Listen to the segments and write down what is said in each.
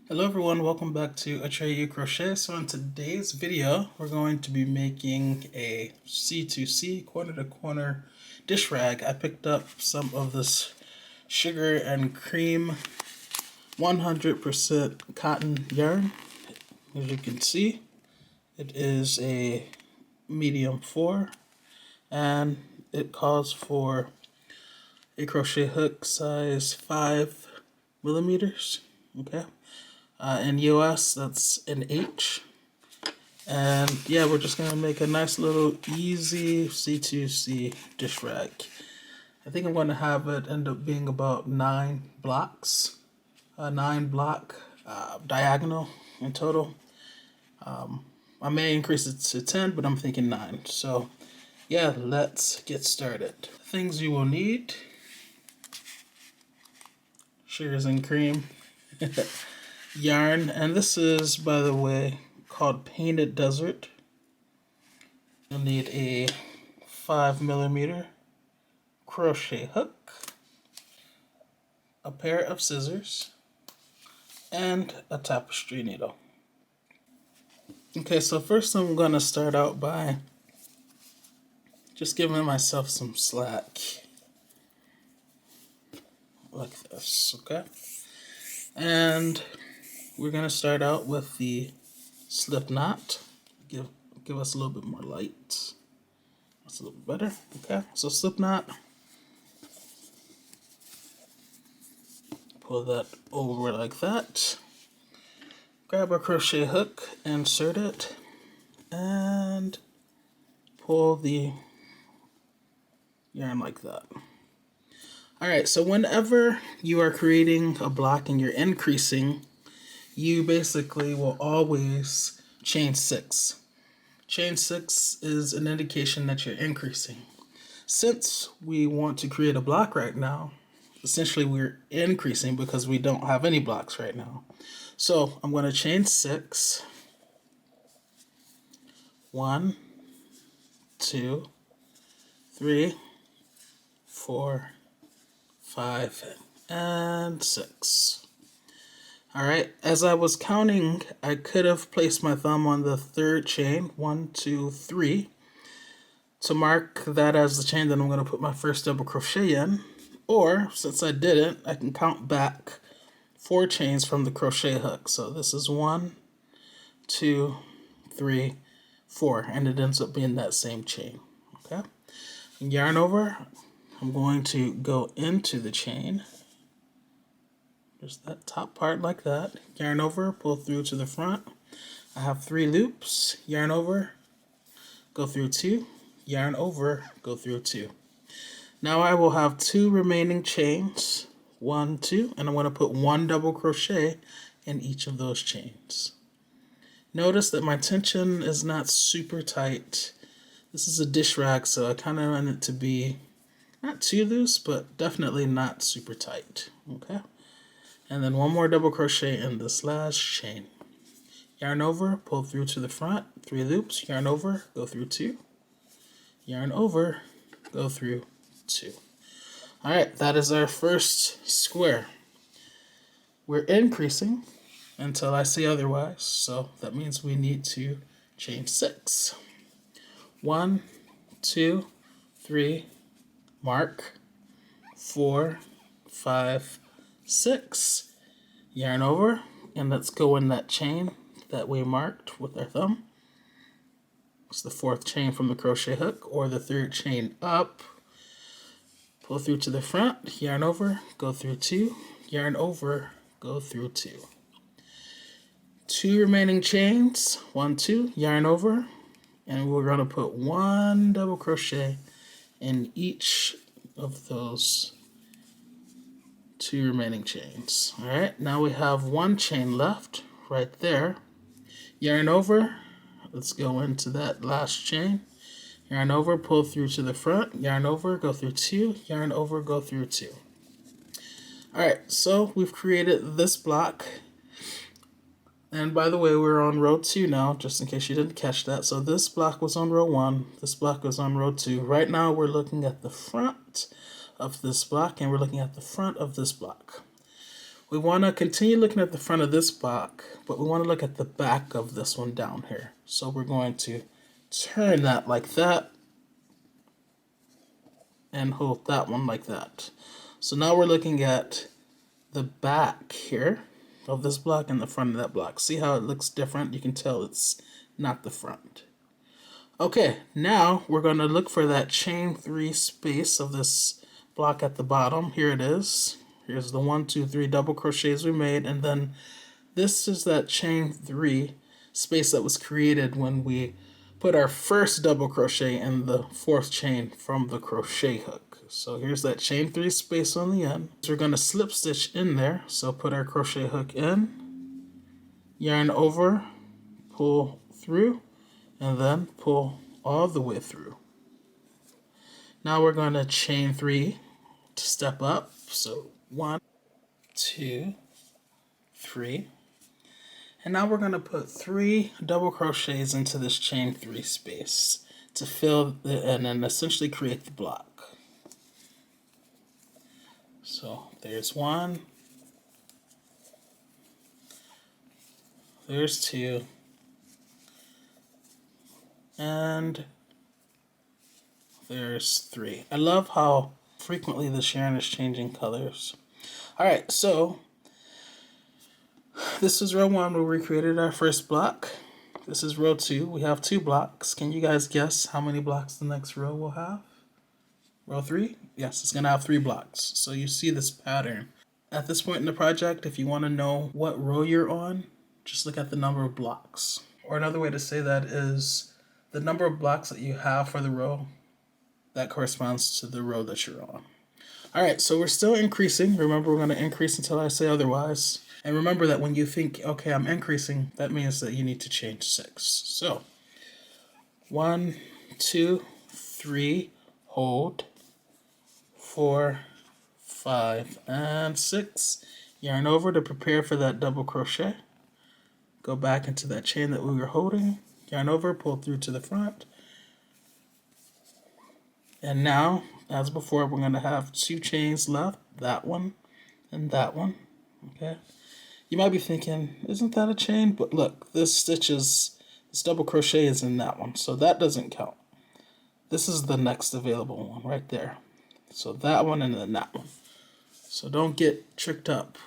Hello everyone, welcome back to Atreyu Crochet. So in today's video, we're going to be making a C2C corner to corner dish rag. I picked up some of this sugar and cream 100% cotton yarn. As you can see, it is a medium 4 and it calls for a crochet hook size 5 millimeters. Okay. In US, that's an H. And yeah, we're just gonna make a nice little easy C2C dish rag. I think I'm gonna have it end up being about 9 blocks, 9 block diagonal in total. I may increase it to 10, but I'm thinking 9. So yeah, let's get started. Things you will need: sugars and cream. Yarn, and this is, by the way, called Painted Desert. You'll need a 5 millimeter crochet hook, a pair of scissors, and a tapestry needle. Okay, so first I'm going to start out by just giving myself some slack, like this, okay? And we're going to start out with the slip knot. Give us a little bit more light. That's a little bit better. Okay, so slip knot. Pull that over like that. Grab a crochet hook, insert it, and pull the yarn like that. Alright, so whenever you are creating a block and you're increasing, you basically will always chain 6. Chain 6 is an indication that you're increasing. Since we want to create a block right now, essentially we're increasing because we don't have any blocks right now. So I'm going to chain 6. 1, 2, 3, 4, 5, and 6. Alright, as I was counting, I could have placed my thumb on the third chain, 1, 2, 3, to mark that as the chain that I'm going to put my first double crochet in. Or, since I didn't, I can count back 4 chains from the crochet hook. So this is 1, 2, 3, 4, and it ends up being that same chain. Okay, yarn over. I'm going to go into the chain. Just that top part like that. Yarn over, pull through to the front. I have 3 loops. Yarn over, go through 2. Yarn over, go through 2. Now I will have 2 remaining chains. 1, 2, and I'm going to put 1 double crochet in each of those chains. Notice that my tension is not super tight. This is a dish rag, so I kind of want it to be not too loose, but definitely not super tight. Okay. And then 1 more double crochet in this last chain. Yarn over, pull through to the front, 3 loops, yarn over, go through 2, yarn over, go through 2. Alright, that is our first square. We're increasing until I say otherwise, so that means we need to chain 6. 1, 2, 3, mark, 4, 5, 6, yarn over, and let's go in that chain that we marked with our thumb. It's the 4th chain from the crochet hook, or the 3rd chain up. Pull through to the front, yarn over, go through 2, yarn over, go through 2. 2 remaining chains, 1, 2, yarn over, and we're going to put 1 double crochet in each of those 2 remaining chains. Alright, now we have 1 chain left right there. Yarn over, let's go into that last chain. Yarn over, pull through to the front, yarn over, go through 2, yarn over, go through 2. Alright, so we've created this block. And by the way, we're on row 2 now, just in case you didn't catch that. So this block was on row 1, this block was on row 2. Right now we're looking at the front of this block, and we're looking at the front of this block. We want to continue looking at the front of this block, but we want to look at the back of this one down here. So we're going to turn that like that and hold that one like that. So now we're looking at the back here of this block and the front of that block. See how it looks different? You can tell it's not the front. Okay, now we're going to look for that chain 3 space of this block at the bottom. Here it is. Here's the 1, 2, 3 double crochets we made, and then this is that chain 3 space that was created when we put our first double crochet in the 4th chain from the crochet hook. So here's that chain 3 space on the end. So we're going to slip stitch in there. So put our crochet hook in, yarn over, pull through, and then pull all the way through. Now we're going to chain 3 to step up. So 1, 2, 3. And now we're going to put 3 double crochets into this chain 3 space to fill and then essentially create the block. So there's 1, there's 2, and there's 3. I love how frequently this yarn is changing colors. Alright, so this is row 1 where we created our first block. This is row 2. We have 2 blocks. Can you guys guess how many blocks the next row will have? Row 3? Yes, it's going to have 3 blocks. So you see this pattern. At this point in the project, if you want to know what row you're on, just look at the number of blocks. Or another way to say that is the number of blocks that you have for the row, that corresponds to the row that you're on. Alright, so we're still increasing. Remember, we're going to increase until I say otherwise. And remember that when you think, okay, I'm increasing, that means that you need to change 6. So, 1, 2, 3, hold, 4, 5, and 6. Yarn over to prepare for that double crochet. Go back into that chain that we were holding. Yarn over, pull through to the front. And now, as before, we're going to have 2 chains left, that one and that one. Okay. You might be thinking, isn't that a chain? But look, this double crochet is in that one, so that doesn't count. This is the next available one right there. So that one and then that one. So don't get tricked up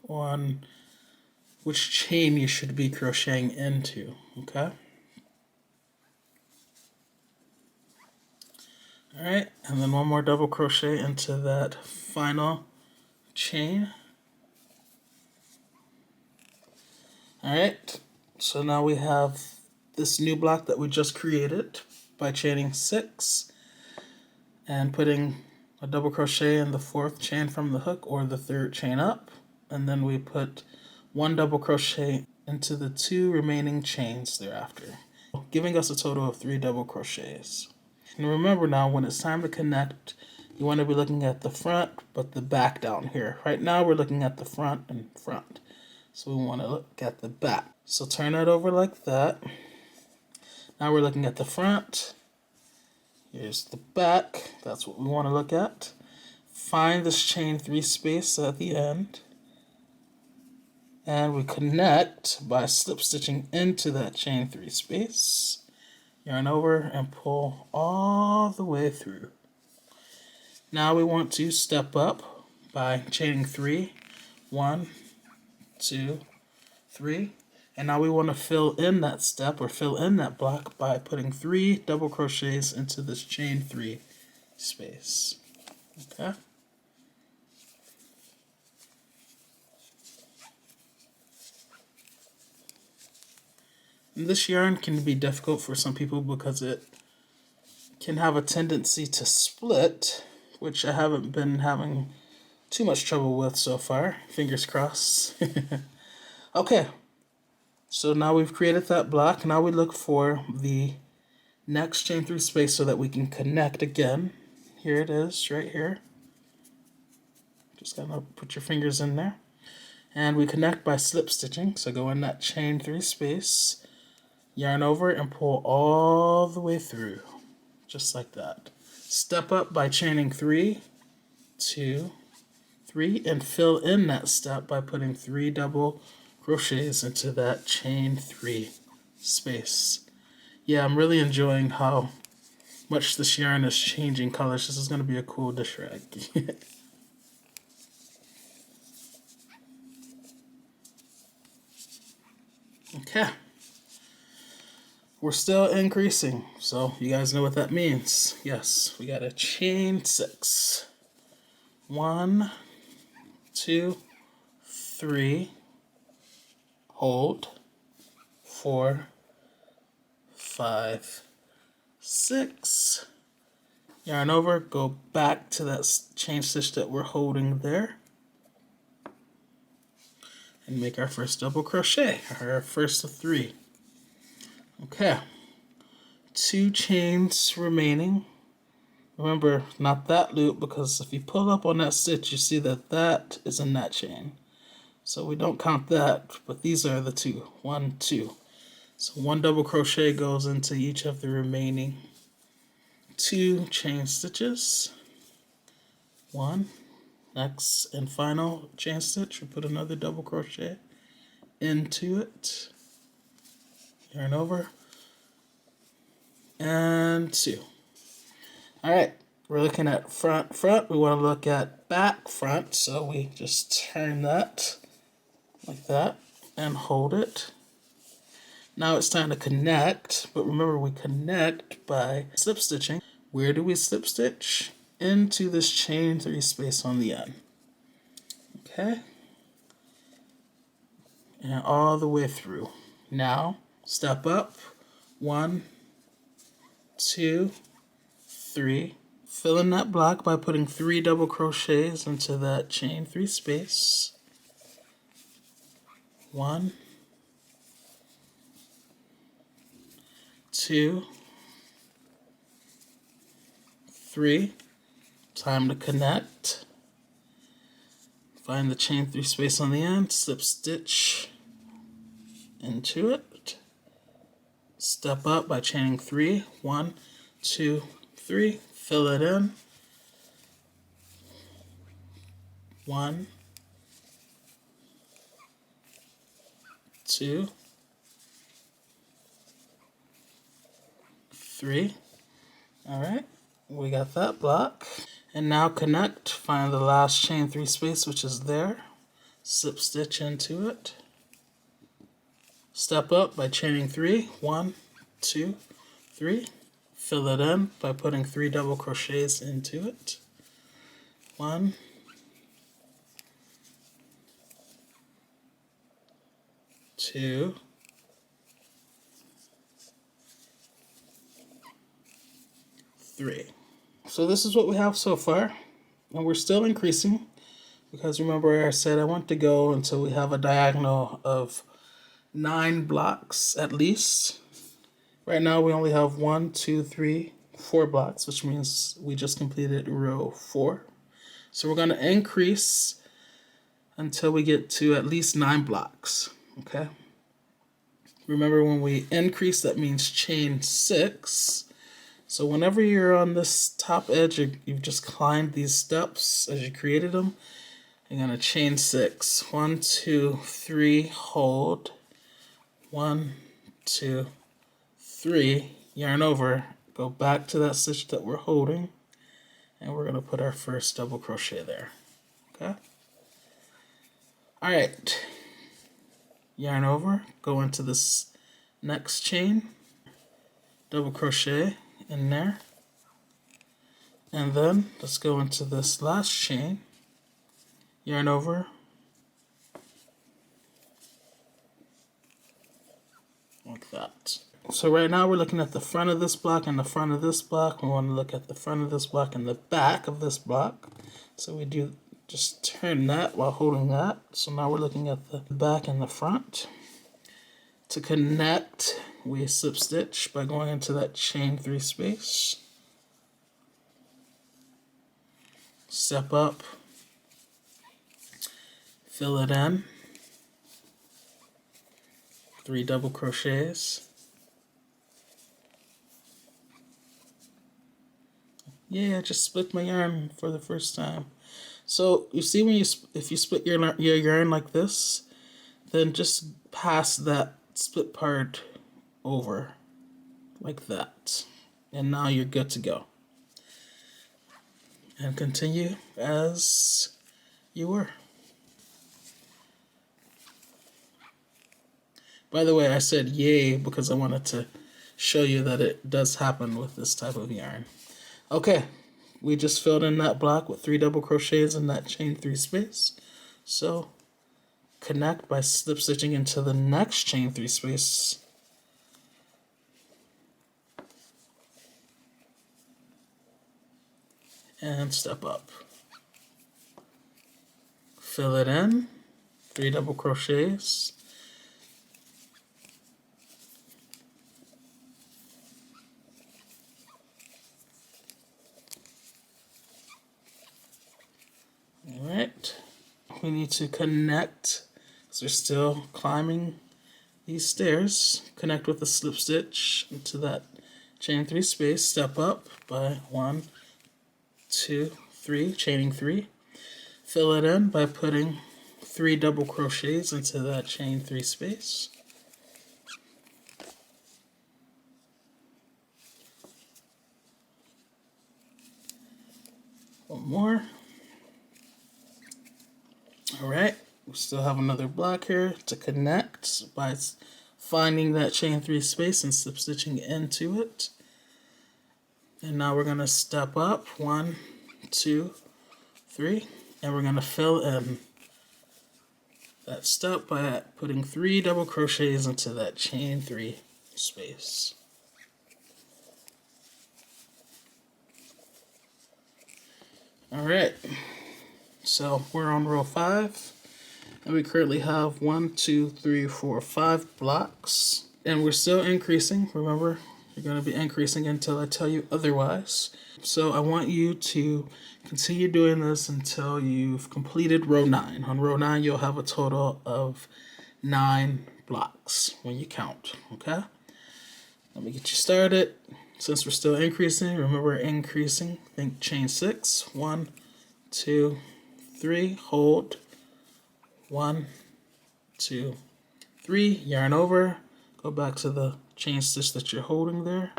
on which chain you should be crocheting into, okay? Alright, and then one more double crochet into that final chain. Alright, so now we have this new block that we just created by chaining 6 and putting a double crochet in the 4th chain from the hook or the 3rd chain up, and then we put 1 double crochet into the 2 remaining chains thereafter, giving us a total of 3 double crochets. And remember now, when it's time to connect, you want to be looking at the front but the back down here. Right now we're looking at the front and front, so we want to look at the back. So turn that over like that. Now we're looking at the front. Here's the back. That's what we want to look at. Find this chain 3 space at the end. And we connect by slip stitching into that chain 3 space. Yarn over and pull all the way through. Now we want to step up by chaining 3. 1, 2, 3. And now we want to fill in that step or fill in that block by putting 3 double crochets into this chain 3 space. Okay? And this yarn can be difficult for some people because it can have a tendency to split, which I haven't been having too much trouble with so far. Fingers crossed. Okay. So now we've created that block. Now we look for the next chain 3 space so that we can connect again. Here it is, right here. Just gotta put your fingers in there. And we connect by slip stitching. So go in that chain 3 space, yarn over and pull all the way through. Just like that. Step up by chaining 3, 2, 3, and fill in that step by putting 3 double crochets into that chain 3 space. Yeah, I'm really enjoying how much this yarn is changing colors. This is going to be a cool dish rag. Okay. We're still increasing, so you guys know what that means. Yes, we got a chain 6. 1, 2, 3, hold, 4, 5, 6. Yarn over, go back to that chain stitch that we're holding there, and make our first double crochet, our first of 3. Okay, 2 chains remaining. Remember, not that loop, because if you pull up on that stitch, you see that that is in that chain. So we don't count that, but these are the 2. 1, 2. So 1 double crochet goes into each of the remaining 2 chain stitches. 1. Next and final chain stitch, we put another double crochet into it. Yarn over. And 2. Alright, we're looking at front, front. We want to look at back, front. So we just turn that like that and hold it. Now it's time to connect, but remember we connect by slip stitching. Where do we slip stitch? Into this chain 3 space on the end. Okay? And all the way through. Now, step up. 1, 2, 3. Fill in that block by putting 3 double crochets into that chain 3 space. 1, 2, 3. Time to connect. Find the chain 3 space on the end, slip stitch into it. Step up by chaining 3. 1, 2, 3. Fill it in. 1, 2, 3. Alright, we got that block. And now connect, find the last chain 3 space, which is there. Slip stitch into it. Step up by chaining 3. 1, 2, 3. Fill it in by putting 3 double crochets into it. 1, 2, 3. So this is what we have so far, and we're still increasing, because remember I said I want to go until we have a diagonal of 9 blocks at least. Right now we only have 1, 2, 3, 4 blocks, which means we just completed row 4. So we're going to increase until we get to at least 9 blocks. Okay. Remember, when we increase, that means chain 6. So whenever you're on this top edge, you've just climbed these steps as you created them. You're going to chain 6. 1, 2, 3, hold. 1, 2, 3, yarn over, go back to that stitch that we're holding, and we're going to put our first double crochet there. Okay? Alright. Yarn over, go into this next chain, double crochet in there, and then let's go into this last chain, yarn over, like that. So right now we're looking at the front of this block and the front of this block. We want to look at the front of this block and the back of this block. So we do just turn that while holding that. So now we're looking at the back and the front. To connect, we slip stitch by going into that chain 3 space. Step up, fill it in, 3 double crochets. Yeah, I just split my yarn for the first time. So you see when if you split your yarn like this, then just pass that split part over like that. And now you're good to go. And continue as you were. By the way, I said yay because I wanted to show you that it does happen with this type of yarn. Okay, we just filled in that block with 3 double crochets in that chain 3 space. So connect by slip stitching into the next chain 3 space. And step up. Fill it in, 3 double crochets. Alright, we need to connect, because we're still climbing these stairs. Connect with a slip stitch into that chain 3 space. Step up by 1, 2, 3, chaining 3. Fill it in by putting 3 double crochets into that chain 3 space. One more. Alright, we still have another block here to connect by finding that chain 3 space and slip stitching into it. And now we're going to step up 1, 2, 3, and we're going to fill in that step by putting 3 double crochets into that chain 3 space. Alright, so we're on row 5, and we currently have 1, 2, 3, 4, 5 blocks, and we're still increasing. Remember, you're going to be increasing until I tell you otherwise. So I want you to continue doing this until you've completed row 9. On row 9, you'll have a total of 9 blocks when you count, okay? Let me get you started. Since we're still increasing, remember increasing, think chain 6. 1, 2, 3, hold. 1, 2, 3, yarn over. Go back to the chain stitch that you're holding there.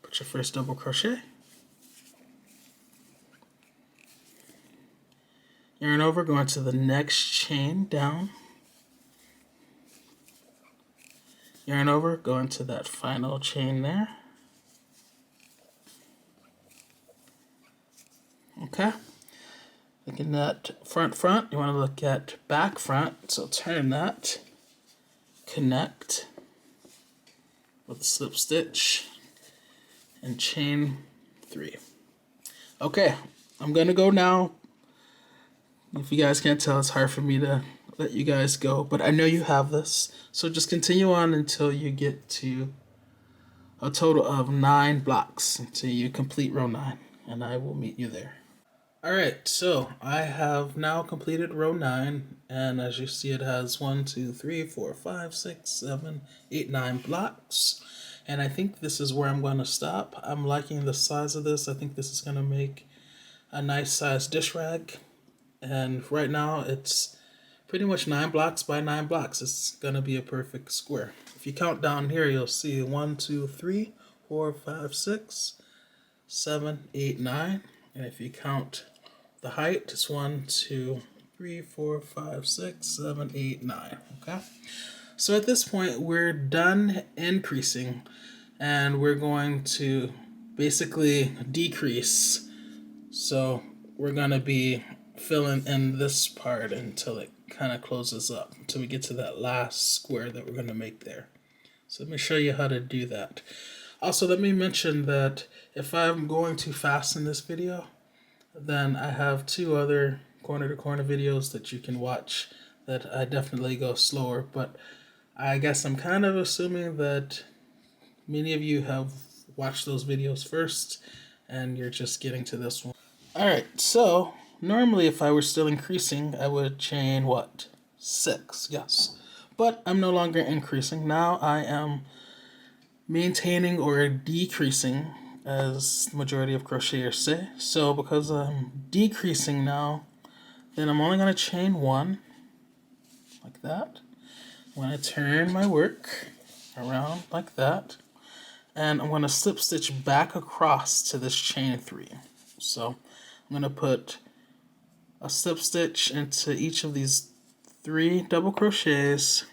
Put your first double crochet. Yarn over, go into the next chain down. Yarn over, go into that final chain there. Okay. Looking at front, you want to look at back, front. So turn that, connect with a slip stitch, and chain 3. Okay, I'm going to go now. If you guys can't tell, it's hard for me to let you guys go, but I know you have this. So just continue on until you get to a total of 9 blocks, until you complete row 9, and I will meet you there. Alright, so I have now completed row 9, and as you see, it has 1, 2, 3, 4, 5, 6, 7, 8, 9 blocks. And I think this is where I'm going to stop. I'm liking the size of this. I think this is going to make a nice size dish rag. And right now it's pretty much 9 blocks by 9 blocks. It's going to be a perfect square. If you count down here, you'll see 1, 2, 3, 4, 5, 6, 7, 8, 9. And if you count the height, it's 1, 2, 3, 4, 5, 6, 7, 8, 9. Okay? So at this point, we're done increasing, and we're going to basically decrease. So we're going to be filling in this part until it kind of closes up, until we get to that last square that we're going to make there. So let me show you how to do that. Also, let me mention that if I'm going too fast in this video, then I have 2 other corner to corner videos that you can watch that I definitely go slower, but I guess I'm kind of assuming that many of you have watched those videos first and you're just getting to this one. Alright, so normally if I were still increasing, I would chain what? 6, yes. But I'm no longer increasing. Now I am maintaining or decreasing, as the majority of crocheters say. So because I'm decreasing now, Then I'm only going to chain 1 like that. I'm going to turn my work around like that, and I'm going to slip stitch back across to this chain 3. So I'm going to put a slip stitch into each of these 3 double crochets,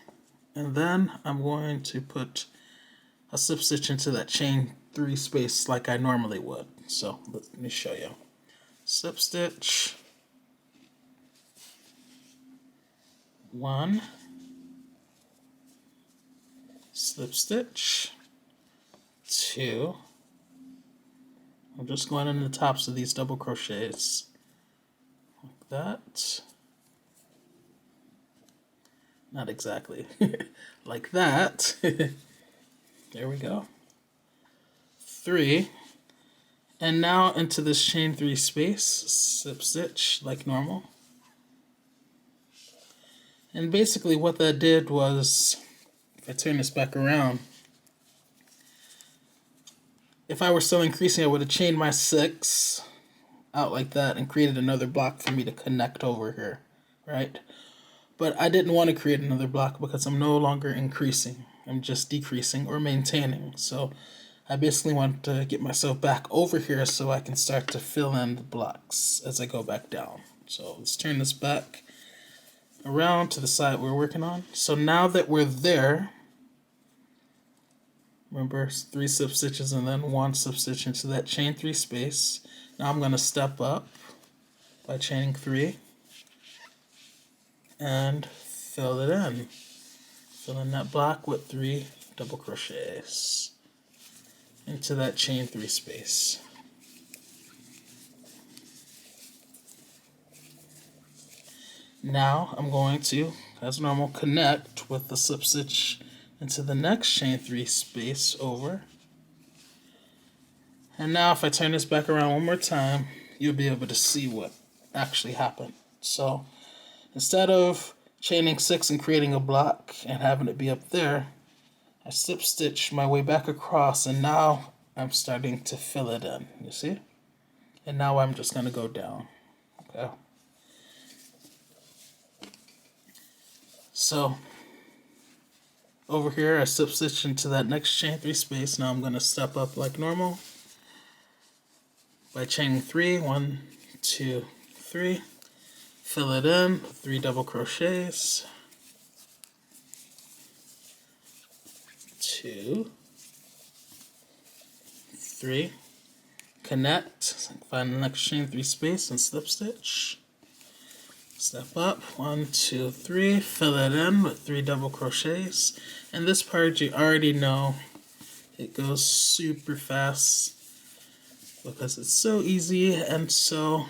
and then I'm going to put a slip stitch into that chain 3 space like I normally would. So let me show you. Slip stitch, 1, slip stitch, 2. I'm just going in the tops of these double crochets like that. Not exactly like that. There we go. 3, and now into this chain 3 space, slip stitch like normal. And basically what that did was, if I turn this back around, if I were still increasing, I would have chained my 6 out like that and created another block for me to connect over here, right? But I didn't want to create another block because I'm no longer increasing. I'm just decreasing or maintaining. So I basically want to get myself back over here so I can start to fill in the blocks as I go back down. So let's turn this back around to the side we're working on. So now that we're there, remember 3 slip stitches and then 1 slip stitch into that chain 3 space. Now I'm going to step up by chaining 3 and fill it in. Fill in that block with 3 double crochets into that chain 3 space. Now I'm going to, as normal, connect with the slip stitch into the next chain 3 space over. And now if I turn this back around one more time, you'll be able to see what actually happened. So instead of chaining 6 and creating a block and having it be up there, I slip stitch my way back across, and now I'm starting to fill it in, you see? And now I'm just going to go down. Okay. So over here I slip stitch into that next chain 3 space. Now I'm going to step up like normal by chaining 3, 1, 2, 3, fill it in, 3 double crochets, 2, 3, connect, find the next chain 3 space and slip stitch, step up, 1, 2, 3, fill it in with 3 double crochets. And this part you already know, it goes super fast because it's so easy and so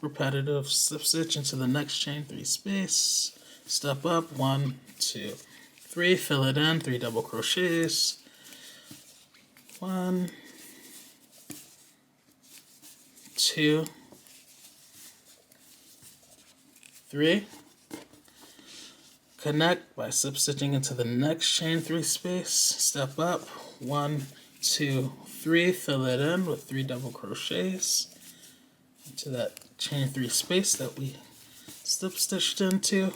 repetitive. Slip stitch into the next chain 3 space, step up, 1, 2, 3, fill it in, 3 double crochets, 1, 2, 3, connect by slip stitching into the next chain 3 space, step up, 1, 2, 3, fill it in with 3 double crochets into that chain 3 space that we slip stitched into,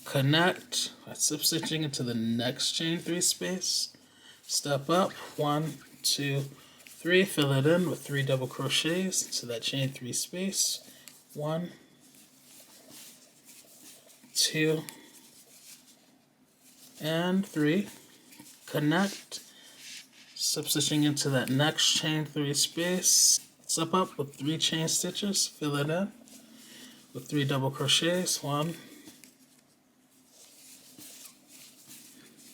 connect by slip stitching into the next chain 3 space, step up, 1, 2, 3, fill it in with 3 double crochets into that chain 3 space, 1, 2, and 3, connect, slip stitching into that next chain 3 space, step up with 3 chain stitches, fill it in with 3 double crochets, 1,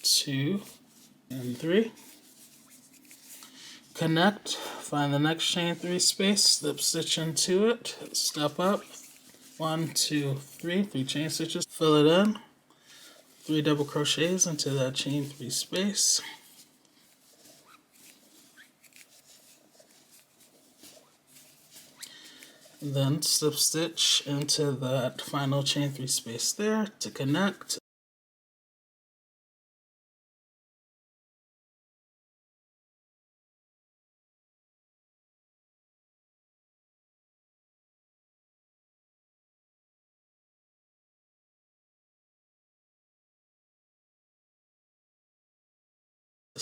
2, and 3, connect, find the next chain 3 space, slip stitch into it, step up, 1, 2, 3, 3 chain stitches, fill it in, 3 double crochets into that chain 3 space, and then slip stitch into that final chain 3 space there to connect.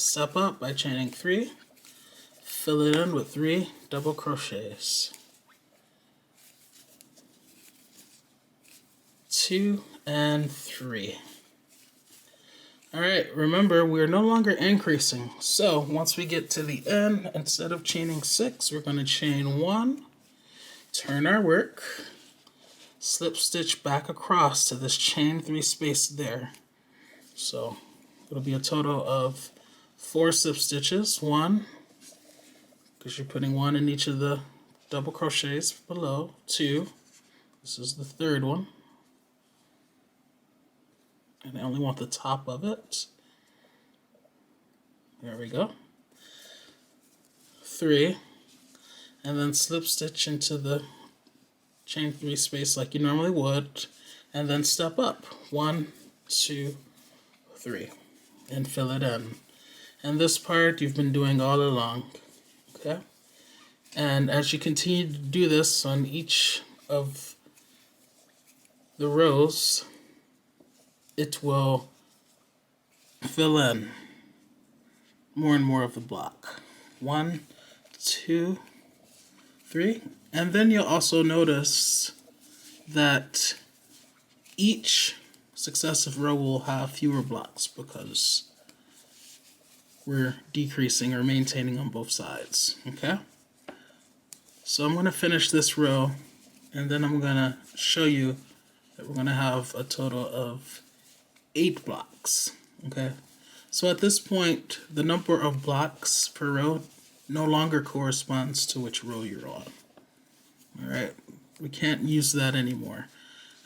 step up by chaining 3, fill it in with 3 double crochets, 2 and 3. Alright, remember we're no longer increasing, so once we get to the end, instead of chaining 6, we're going to chain 1, turn our work, slip stitch back across to this chain 3 space there. So it'll be a total of 4 slip stitches, 1, because you're putting 1 in each of the double crochets below, 2, this is the third one, and I only want the top of it. There we go. 3, and then slip stitch into the chain 3 space like you normally would, and then step up 1, 2, 3, and fill it in. And this part you've been doing all along, okay? And as you continue to do this on each of the rows, it will fill in more and more of the block. 1, 2, 3, and then you'll also notice that each successive row will have fewer blocks because we're decreasing or maintaining on both sides, okay? So I'm going to finish this row, and then I'm going to show you that we're going to have a total of 8 blocks, okay? So at this point, the number of blocks per row no longer corresponds to which row you're on. Alright, we can't use that anymore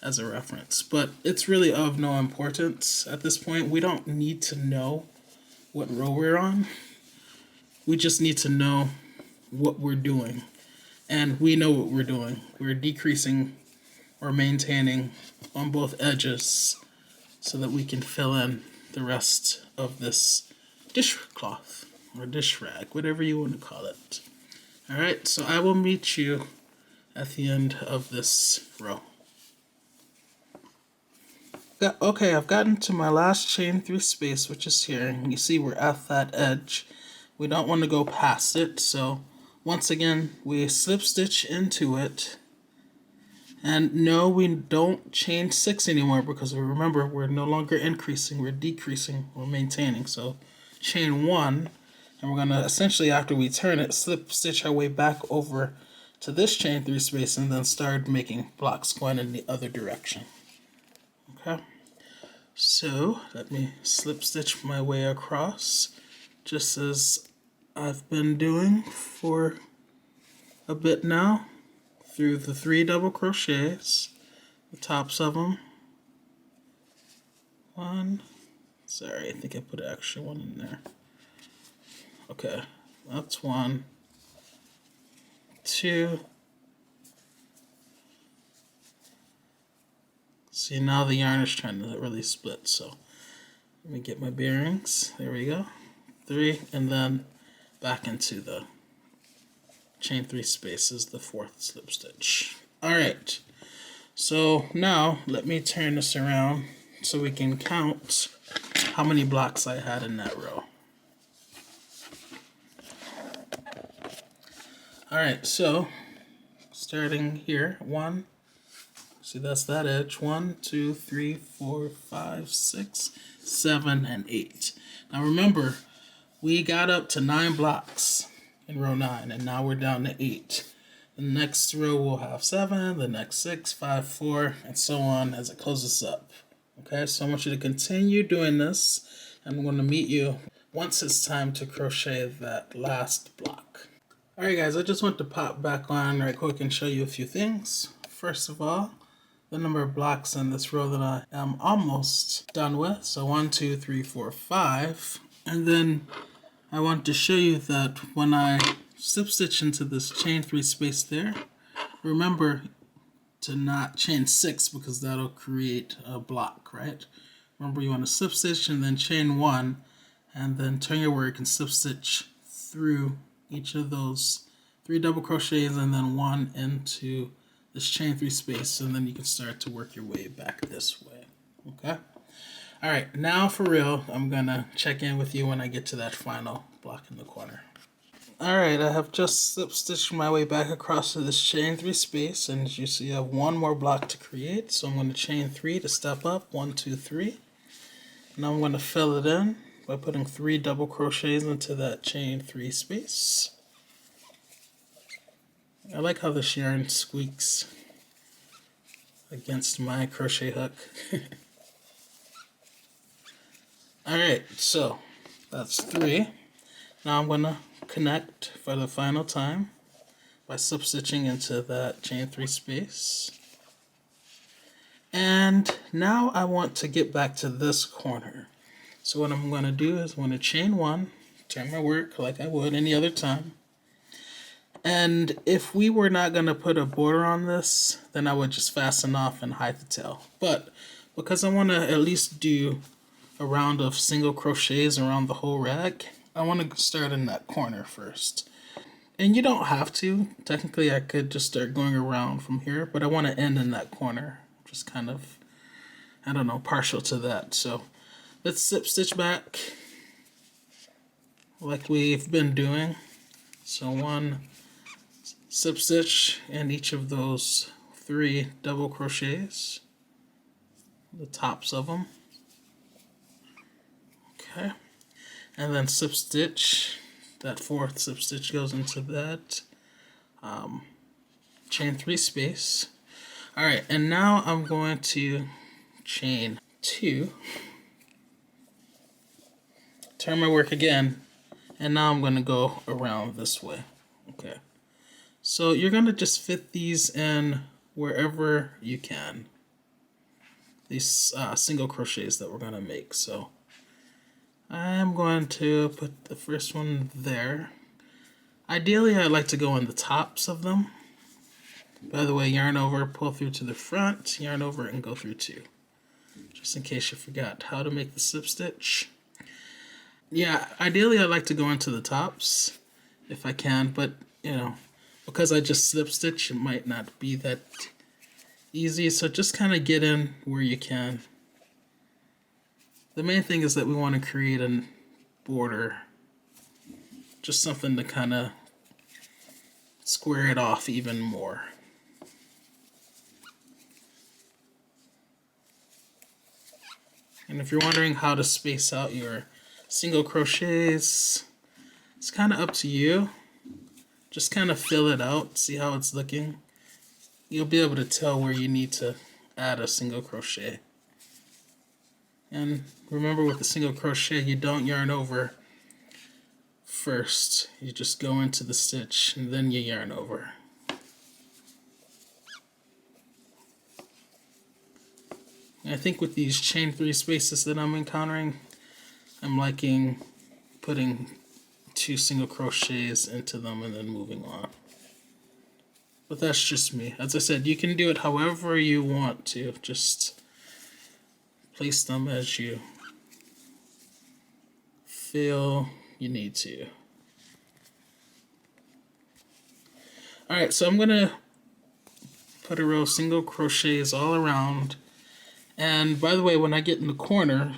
as a reference, but it's really of no importance at this point. We don't need to know what row we're on. We just need to know what we're doing, and we know what we're doing. We're decreasing or maintaining on both edges so that we can fill in the rest of this dishcloth or dish rag, whatever you want to call it. Alright, so I will meet you at the end of this row. Okay, I've gotten to my last chain 3 space, which is here, and you see we're at that edge. We don't want to go past it, so once again we slip stitch into it. And no, we don't chain 6 anymore because remember, we're no longer increasing, we're decreasing, we're maintaining. So chain 1, and we're going to essentially, after we turn it, slip stitch our way back over to this chain 3 space and then start making blocks going in the other direction. Okay, so let me slip stitch my way across just as I've been doing for a bit now, through the 3 double crochets, the tops of them. 1, sorry, I think I put an extra one in there. Okay, that's 1, 2. See, now the yarn is trying to really split, so let me get my bearings. There we go. 3, and then back into the chain 3 spaces, the 4th slip stitch. Alright, so now let me turn this around so we can count how many blocks I had in that row. Alright, so starting here, 1, see that's that edge, 1, 2, 3, 4, 5, 6, 7, and 8. Now remember, we got up to 9 blocks in row 9, and now we're down to 8. The next row will have 7, the next 6, 5, 4, and so on as it closes up. Okay, so I want you to continue doing this, and I'm going to meet you once it's time to crochet that last block. Alright guys, I just want to pop back on right quick and show you a few things. First of all, the number of blocks in this row that I am almost done with. So 1, 2, 3, 4, 5. And then I want to show you that when I slip stitch into this chain 3 space there, remember to not chain 6 because that'll create a block, right? Remember, you want to slip stitch and then chain 1 and then turn your work and slip stitch through each of those 3 double crochets and then 1 into this chain 3 space, and then you can start to work your way back this way. Okay? Alright, now for real, I'm gonna check in with you when I get to that final block in the corner. Alright, I have just slip stitched my way back across to this chain 3 space, and as you see I have one more block to create, so I'm going to chain 3 to step up, 1, 2, 3. Now I'm going to fill it in by putting 3 double crochets into that chain 3 space. I like how the yarn squeaks against my crochet hook. Alright, so that's 3. Now I'm going to connect for the final time by slip stitching into that chain 3 space. And now I want to get back to this corner. So what I'm going to do is I'm going to chain 1, turn my work like I would any other time. And if we were not going to put a border on this, then I would just fasten off and hide the tail. But because I want to at least do a round of single crochets around the whole rag, I want to start in that corner first. And you don't have to. Technically, I could just start going around from here, but I want to end in that corner. Just kind of, I don't know, partial to that. So let's slip stitch back like we've been doing. So 1 slip stitch in each of those 3 double crochets, the tops of them. Okay, and then slip stitch, that 4th slip stitch goes into that chain 3 space. Alright, and now I'm going to chain 2, turn my work again, and now I'm going to go around this way. Okay, so you're going to just fit these in wherever you can, these single crochets that we're going to make. So I'm going to put the first one there. Ideally, I'd like to go on the tops of them. By the way, yarn over, pull through to the front, yarn over, and go through 2. Just in case you forgot how to make the slip stitch. Yeah, ideally I'd like to go into the tops if I can, but you know, because I just slip stitch, it might not be that easy, so just kind of get in where you can. The main thing is that we want to create a border, just something to kind of square it off even more. And if you're wondering how to space out your single crochets, it's kind of up to you. Just kind of fill it out, see how it's looking. You'll be able to tell where you need to add a single crochet. And remember, with the single crochet, you don't yarn over first. You just go into the stitch and then you yarn over. And I think with these chain 3 spaces that I'm encountering, I'm liking putting 2 single crochets into them and then moving on. But that's just me. As I said, you can do it however you want to. Just place them as you feel you need to. Alright, so I'm going to put a row of single crochets all around. And by the way, when I get in the corner,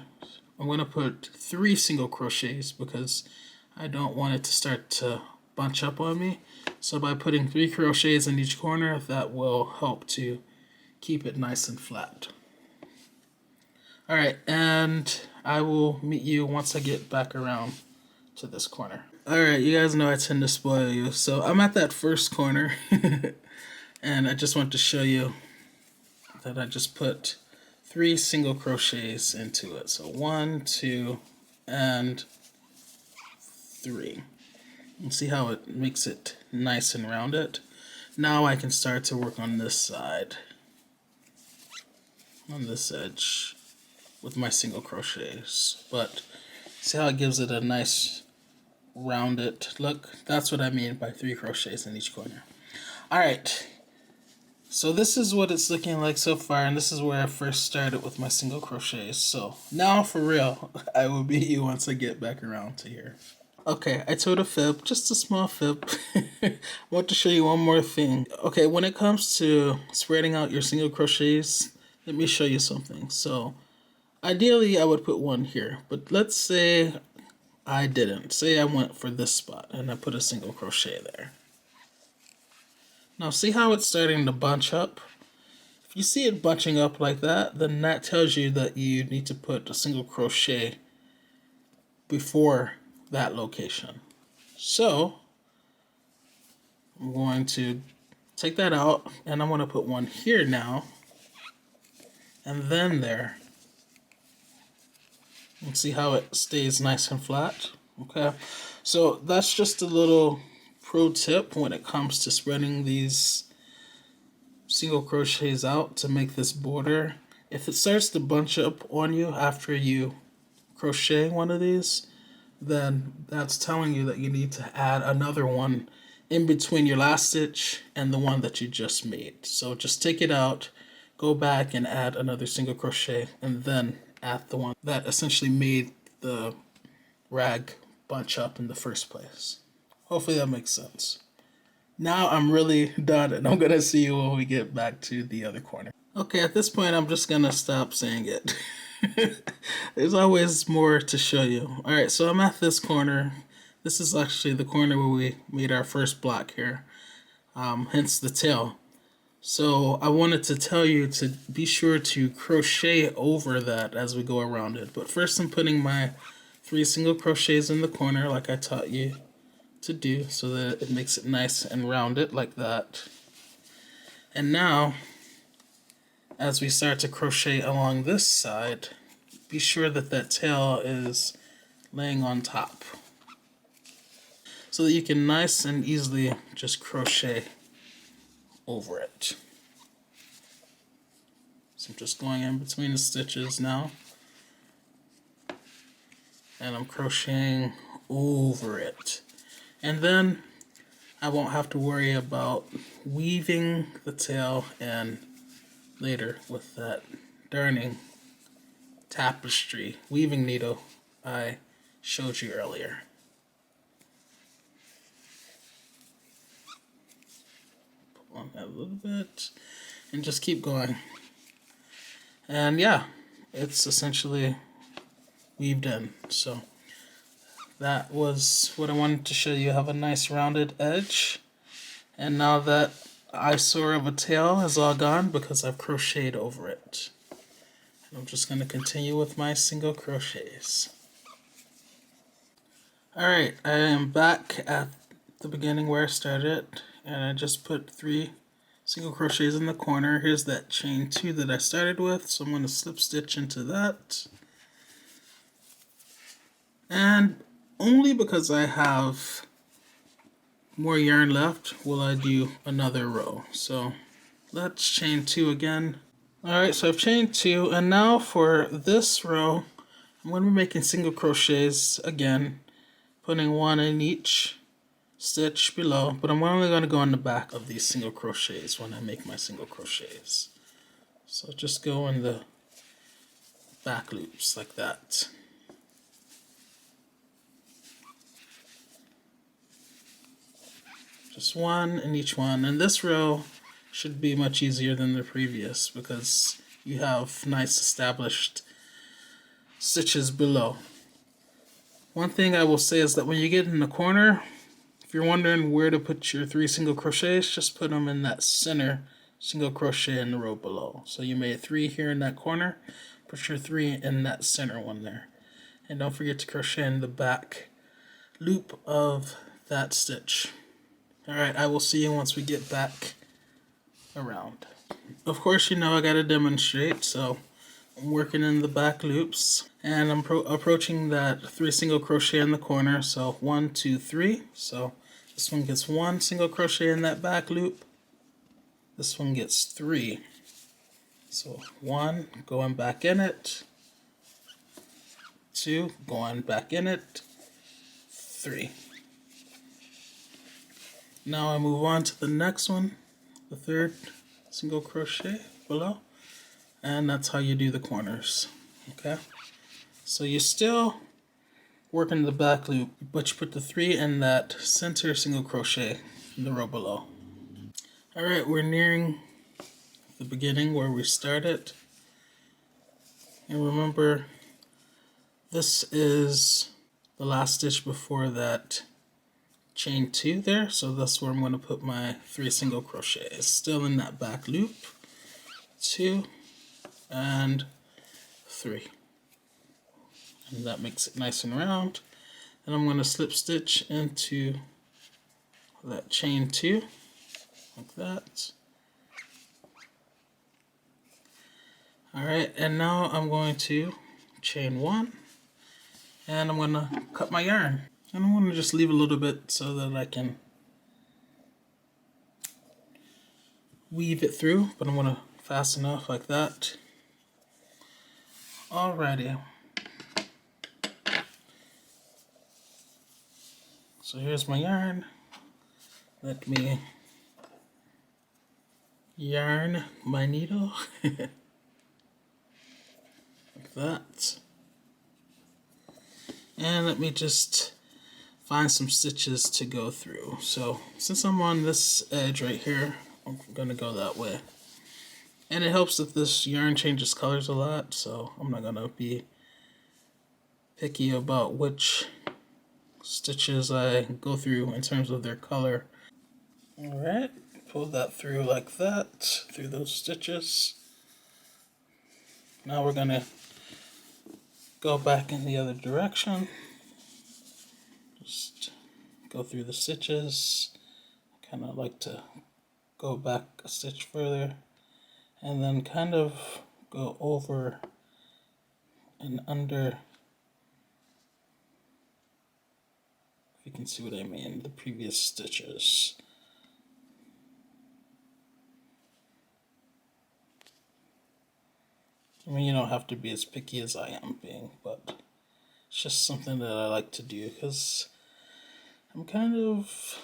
I'm going to put 3 single crochets because I don't want it to start to bunch up on me. So by putting 3 crochets in each corner, that will help to keep it nice and flat. Alright, and I will meet you once I get back around to this corner. Alright, you guys know I tend to spoil you. So I'm at that first corner and I just want to show you that I just put 3 single crochets into it. So 1, 2, and 3. And see how it makes it nice and rounded. Now I can start to work on this side, on this edge, with my single crochets. But see how it gives it a nice rounded look? That's what I mean by 3 crochets in each corner. Alright, so this is what it's looking like so far, and this is where I first started with my single crochets. So now for real, I will beat you once I get back around to here. Okay, I told a fib, just a small fib. I want to show you one more thing. Okay, when it comes to spreading out your single crochets, let me show you something. So Ideally I would put one here, but let's say I didn't. Say I went for this spot and I put a single crochet there. Now see how it's starting to bunch up? If you see it bunching up like that, then that tells you that you need to put a single crochet before that location. So I'm going to take that out and I'm going to put one here now and then there. And see how it stays nice and flat. Okay, so that's just a little pro tip when it comes to spreading these single crochets out to make this border. If it starts to bunch up on you after you crochet one of these, then that's telling you that you need to add another one in between your last stitch and the one that you just made. So just take it out, go back and add another single crochet, and then add the one that essentially made the rag bunch up in the first place. Hopefully that makes sense. Now I'm really done and I'm gonna see you when we get back to the other corner. Okay, at this point I'm just gonna stop saying it. There's always more to show you. Alright, so I'm at this corner. This is actually the corner where we made our first block here, hence the tail. So I wanted to tell you to be sure to crochet over that as we go around it. But first I'm putting my 3 single crochets in the corner like I taught you to do so that it makes it nice and rounded like that. And now as we start to crochet along this side, be sure that that tail is laying on top so that you can nice and easily just crochet over it. So I'm just going in between the stitches now and I'm crocheting over it. And then I won't have to worry about weaving the tail in later with that darning tapestry weaving needle I showed you earlier. Pull on that a little bit and just keep going. And yeah, it's essentially weaved in. So that was what I wanted to show you. Have a nice rounded edge. And now that eyesore of a tail is all gone because I've crocheted over it. And I'm just going to continue with my single crochets. Alright, I am back at the beginning where I started, and I just put 3 single crochets in the corner. Here's that chain 2 that I started with, so I'm going to slip stitch into that. And only because I have more yarn left will I do another row. So let's chain 2 again. Alright, so I've chained 2, and now for this row I'm going to be making single crochets again, putting 1 in each stitch below, but I'm only going to go on the back of these single crochets when I make my single crochets. So just go in the back loops like that. Just 1 in each one, and this row should be much easier than the previous because you have nice established stitches below. One thing I will say is that when you get in the corner, if you're wondering where to put your 3 single crochets, just put them in that center single crochet in the row below. So you made 3 here in that corner, put your 3 in that center one there. And don't forget to crochet in the back loop of that stitch. Alright, I will see you once we get back around. Of course, you know I gotta demonstrate, so I'm working in the back loops and I'm approaching that 3 single crochet in the corner. So 1, 2, 3. So this one gets 1 single crochet in that back loop. This one gets 3. So 1, going back in it. 2, going back in it. 3. Now I move on to the next one, the 3rd single crochet below, and that's how you do the corners. Okay, so you still work in the back loop, but you put the 3 in that center single crochet in the row below. Alright, we're nearing the beginning where we started. And remember, this is the last stitch before that chain 2 there, so that's where I'm going to put my 3 single crochet. It's still in that back loop. 2 and 3. And that makes it nice and round. And I'm going to slip stitch into that chain 2 like that. Alright, and now I'm going to chain 1 and I'm going to cut my yarn. And I'm going to just leave a little bit so that I can weave it through, but I'm going to fasten off like that. Alrighty. So here's my yarn. Let me yarn my needle like that. And let me just find some stitches to go through. So since I'm on this edge right here, I'm gonna go that way. And it helps that this yarn changes colors a lot, so I'm not gonna be picky about which stitches I go through in terms of their color. Alright, pull that through like that, through those stitches. Now we're gonna go back in the other direction. Just go through the stitches. Kind of like to go back a stitch further and then kind of go over and under, if you can see what I mean, the previous stitches. I mean, you don't have to be as picky as I am being, but it's just something that I like to do because I'm kind of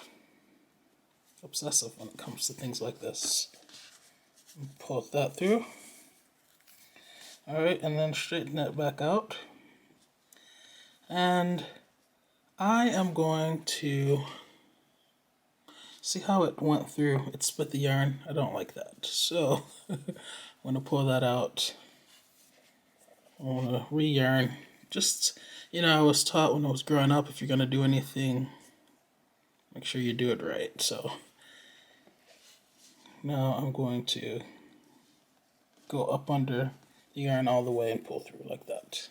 obsessive when it comes to things like this. Pull that through. Alright, and then straighten that back out. And I am going to see how it went through. It split the yarn. I don't like that. So I'm going to pull that out. I want to re-yarn. Just, you know, I was taught when I was growing up, if you're going to do anything, make sure you do it right. So now I'm going to go up under the yarn all the way and pull through like that.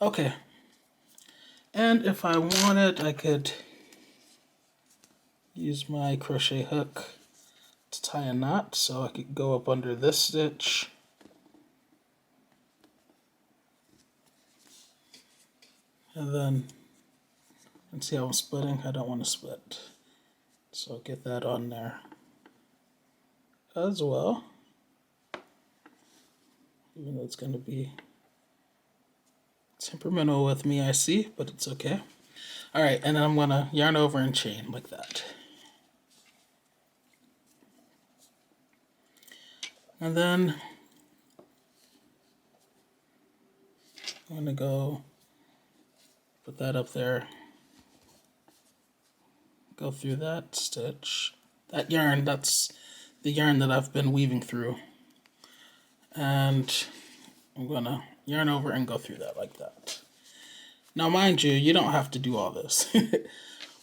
Okay. And if I wanted, I could use my crochet hook to tie a knot. So I could go up under this stitch. And then, and see how I'm splitting? I don't want to split. So I'll get that on there as well. Even though it's going to be temperamental with me, I see, but it's okay. Alright, and then I'm going to yarn over and chain like that. And then I'm going to go put that up there. Go through that stitch. That yarn, that's the yarn that I've been weaving through. And I'm going to yarn over and go through that like that. Now mind you, you don't have to do all this.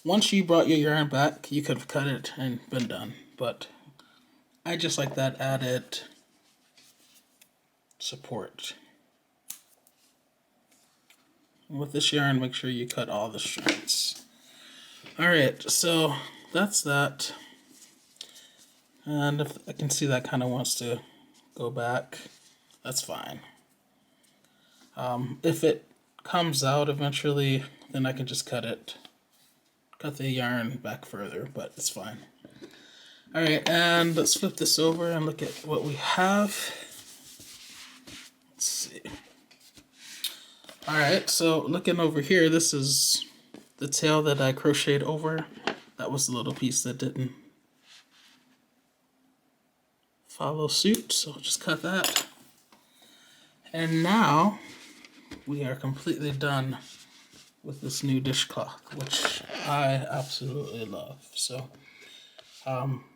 Once you brought your yarn back, you could have cut it and been done. But I just like that added support. With this yarn, make sure you cut all the strands. Alright, so that's that. And if I can see that kind of wants to go back, that's fine. If it comes out eventually, then I can just cut the yarn back further, but it's fine. Alright, and let's flip this over and look at what we have. Let's see. Alright, so looking over here, this is the tail that I crocheted over. That was the little piece that didn't follow suit, so I'll just cut that. And now we are completely done with this new dishcloth, which I absolutely love. So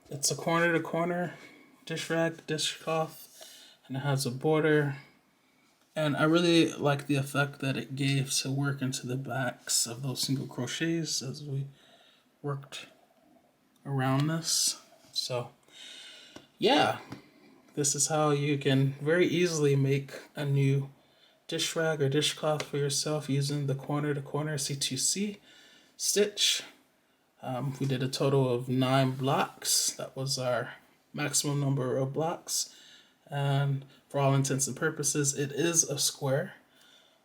it's a corner to corner dish rag dishcloth, and it has a border And I really like the effect that it gave to work into the backs of those single crochets as we worked around this. So yeah, this is how you can very easily make a new dish rag or dishcloth for yourself using the corner to corner C2C stitch. We did a total of 9 blocks. That was our maximum number of blocks. And for all intents and purposes, it is a square.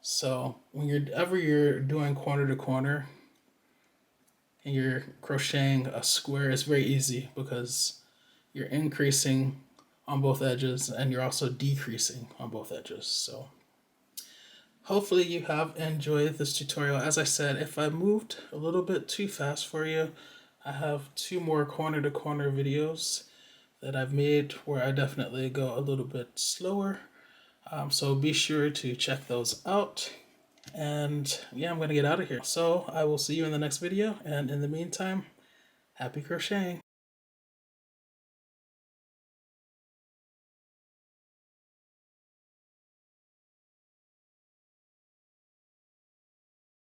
So whenever you're doing corner to corner and you're crocheting a square, it's very easy because you're increasing on both edges and you're also decreasing on both edges. So hopefully you have enjoyed this tutorial. As I said, if I moved a little bit too fast for you, I have 2 more corner to corner videos that I've made where I definitely go a little bit slower. So be sure to check those out. And yeah, I'm going to get out of here. So I will see you in the next video. And in the meantime, happy crocheting.